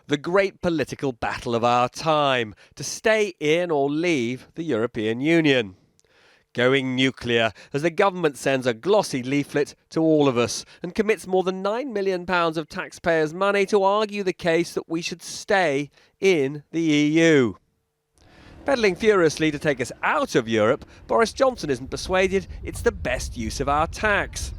The great political battle of our time, to stay in or leave the European Union. Going nuclear as the government sends a glossy leaflet to all of us and commits more than £9 million of taxpayers' money to argue the case that we should stay in the EU. Pedalling furiously to take us out of Europe, Boris Johnson isn't persuaded it's the best use of our tax.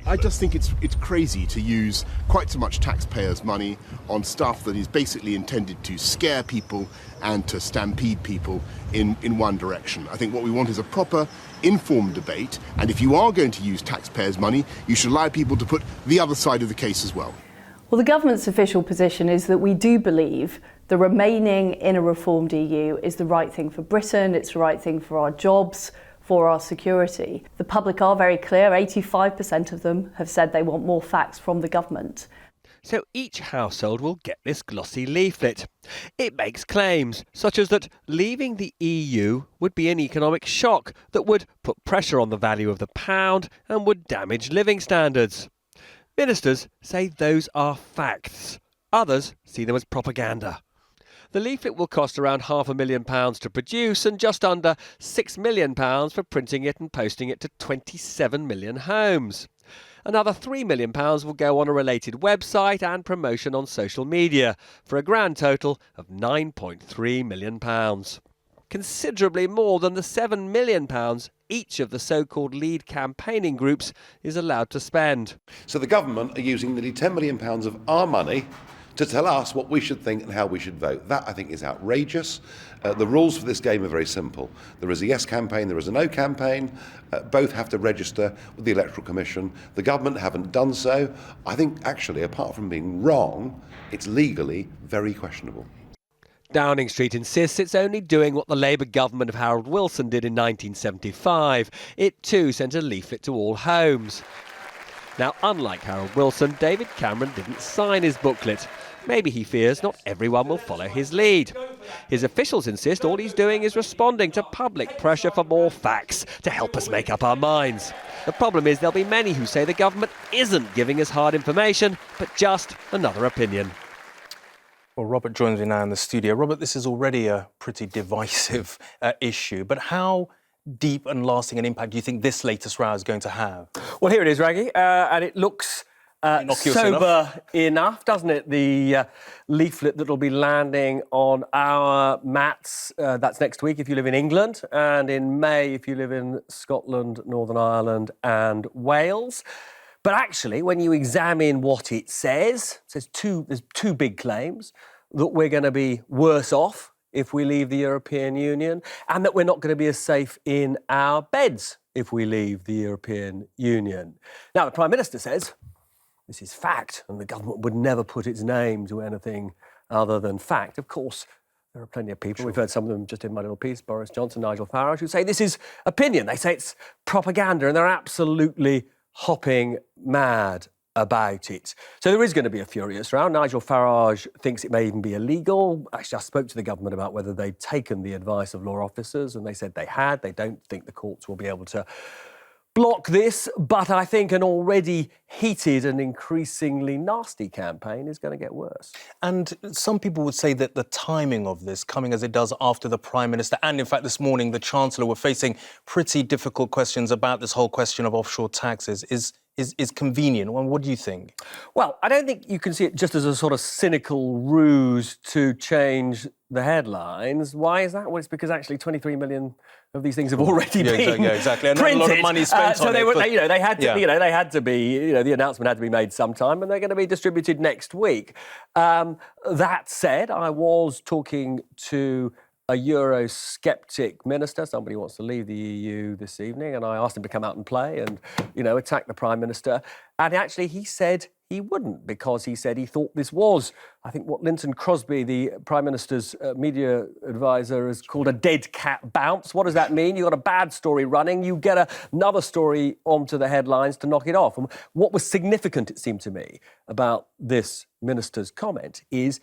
I just think it's crazy to use quite so much taxpayers' money on stuff that is basically intended to scare people and to stampede people in one direction. I think what we want is a proper, informed debate, and if you are going to use taxpayers' money, you should allow people to put the other side of the case as well. Well, the government's official position is that we do believe the remaining in a reformed EU is the right thing for Britain, it's the right thing for our jobs, for our security. The public are very clear, 85% of them have said they want more facts from the government. So each household will get this glossy leaflet. It makes claims, such as that leaving the EU would be an economic shock that would put pressure on the value of the pound and would damage living standards. Ministers say those are facts. Others see them as propaganda. The leaflet will cost around £500,000 to produce and just under £6 million for printing it and posting it to 27 million homes. Another £3 million will go on a related website and promotion on social media, for a grand total of £9.3 million. Considerably more than the £7 million each of the so-called lead campaigning groups is allowed to spend. So the government are using nearly £10 million of our money to tell us what we should think and how we should vote. That, I think, is outrageous. The rules for this game are very simple. There is a yes campaign, there is a no campaign. Both have to register with the Electoral Commission. The government haven't done so. I think, actually, apart from being wrong, it's legally very questionable. Downing Street insists it's only doing what the Labour government of Harold Wilson did in 1975. It too sent a leaflet to all homes. Now, unlike Harold Wilson, David Cameron didn't sign his booklet. Maybe he fears not everyone will follow his lead. His officials insist all he's doing is responding to public pressure for more facts to help us make up our minds. The problem is there'll be many who say the government isn't giving us hard information, but just another opinion. Well, Robert joins me now in the studio. Robert, this is already a pretty divisive issue, but how deep and lasting an impact do you think this latest row is going to have? Well, here it is, Raggy, and it looks sober enough, doesn't it? The leaflet that'll be landing on our mats, that's next week if you live in England, and in May if you live in Scotland, Northern Ireland and Wales. But actually, when you examine what it says there's two big claims: that we're going to be worse off if we leave the European Union, and that we're not going to be as safe in our beds if we leave the European Union. Now, the Prime Minister says this is fact, and the government would never put its name to anything other than fact. Of course, there are plenty of people, we've heard some of them just in my little piece, Boris Johnson, Nigel Farage, who say this is opinion. They say it's propaganda, and they're absolutely hopping mad about it. So there is going to be a furious row. Nigel Farage thinks it may even be illegal. Actually, I spoke to the government about whether they'd taken the advice of law officers, and they said they had. They don't think the courts will be able to block this, but I think an already heated and increasingly nasty campaign is going to get worse. And some people would say that the timing of this, coming as it does after the Prime Minister, and in fact this morning the Chancellor, were facing pretty difficult questions about this whole question of offshore taxes, is convenient. Well, what do you think? Well, I don't think you can see it just as a sort of cynical ruse to change the headlines. Why is that? Well, it's because actually 23 million of these things have already been exactly. And printed. a lot of money spent on it. They had to be, the announcement had to be made sometime, and they're going to be distributed next week. That said, I was talking to a Eurosceptic minister, somebody who wants to leave the EU this evening, and I asked him to come out and play and, attack the Prime Minister. And actually, he said he wouldn't, because he said he thought this was, I think, what Linton Crosby, the Prime Minister's media advisor, has called a dead cat bounce. What does that mean? You've got a bad story running, you get another story onto the headlines to knock it off. And what was significant, it seemed to me, about this minister's comment is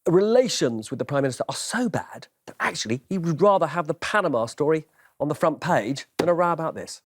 relations with the Prime Minister are so bad that actually he would rather have the Panama story on the front page than a row about this.